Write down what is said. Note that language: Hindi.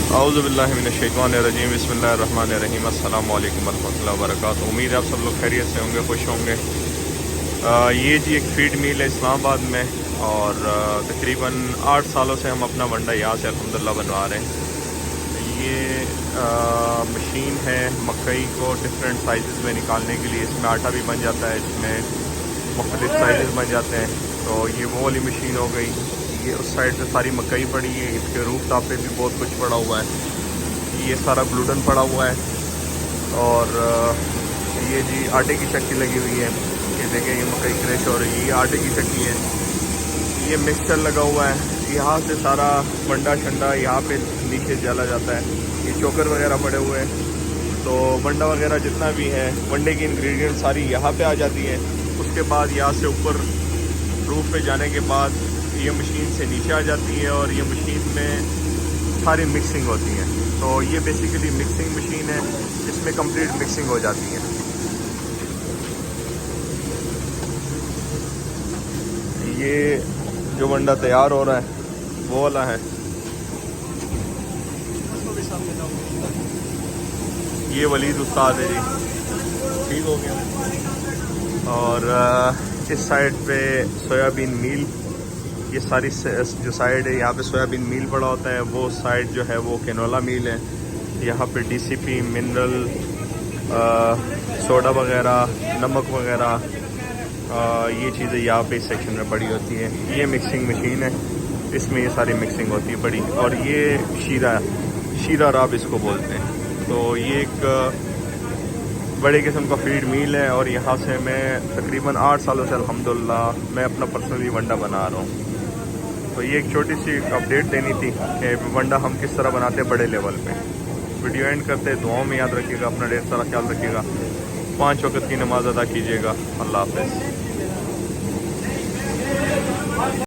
औज़ुबिल्लाहिमिनश्शैतानिर्रजीम बिस्मिल्लाहिर्रहमानिर्रहीम अस्सलामु अलैकुम वरहमतुल्लाहि वबरकातुहू। उम्मीद है आप सब लोग खैरियत से होंगे, खुश होंगे। ये जी एक फीड मिल है इस्लामाबाद में और तकरीबन 8 सालों से हम अपना वंडा यहाँ से अल्हम्दुलिल्लाह बनवा रहे हैं। ये मशीन है मकई को डिफरेंट साइज़ में निकालने के लिए। इसमें आटा भी बन जाता है, इसमें मुख्तलिफ साइज़ बन जाते हैं। तो ये वो वाली मशीन हो गई। ये उस साइड से सारी मकई पड़ी है, इसके रूफ टॉप पे भी बहुत कुछ पड़ा हुआ है। ये सारा ग्लूटन पड़ा हुआ है और ये जी आटे की चक्की लगी हुई है। ये देखें, ये मकई क्रश हो रही है, ये आटे की चक्की है। ये मिक्सचर लगा हुआ है। यहाँ से सारा वंडा शंडा यहाँ पे नीचे डाला जाता है। ये चोकर वगैरह पड़े हुए हैं, तो वंडा वगैरह जितना भी है, वंडे की इंग्रेडिएंट सारी यहाँ पे आ जाती है। उसके बाद यहाँ से ऊपर रूफ पे जाने के बाद ये मशीन से नीचे आ जाती है और ये मशीन में सारी मिक्सिंग होती है। तो ये बेसिकली मिक्सिंग मशीन है, इसमें कंप्लीट मिक्सिंग हो जाती है। ये जो वंडा तैयार हो रहा है वो वाला है। ये वलीद उस्ताद है जी, ठीक हो गया। और इस साइड पे सोयाबीन मील, ये सारी जो साइड है यहाँ पे सोयाबीन मील पड़ा होता है, वो साइड जो है वो कैनोला मील है। यहाँ पे डीसीपी, मिनरल, सोडा वगैरह, नमक वगैरह, ये चीज़ें यहाँ पे इस सेक्शन में पड़ी होती है। ये मिक्सिंग मशीन है, इसमें ये सारी मिक्सिंग होती है बड़ी। और ये शीरा राब इसको बोलते हैं। तो ये एक बड़े किस्म का फीड मील है और यहाँ से मैं तकरीबन 8 सालों से अल्हम्दुलिल्लाह मैं अपना पर्सनली वंडा बना रहा हूँ। तो ये एक छोटी सी अपडेट देनी थी कि वंडा हम किस तरह बनाते हैं बड़े लेवल पे। वीडियो एंड करते, दुआओं में याद रखिएगा, अपना ढेर सारा ख्याल रखिएगा, 5 वक्त की नमाज़ अदा कीजिएगा। अल्लाह हाफ़िज़।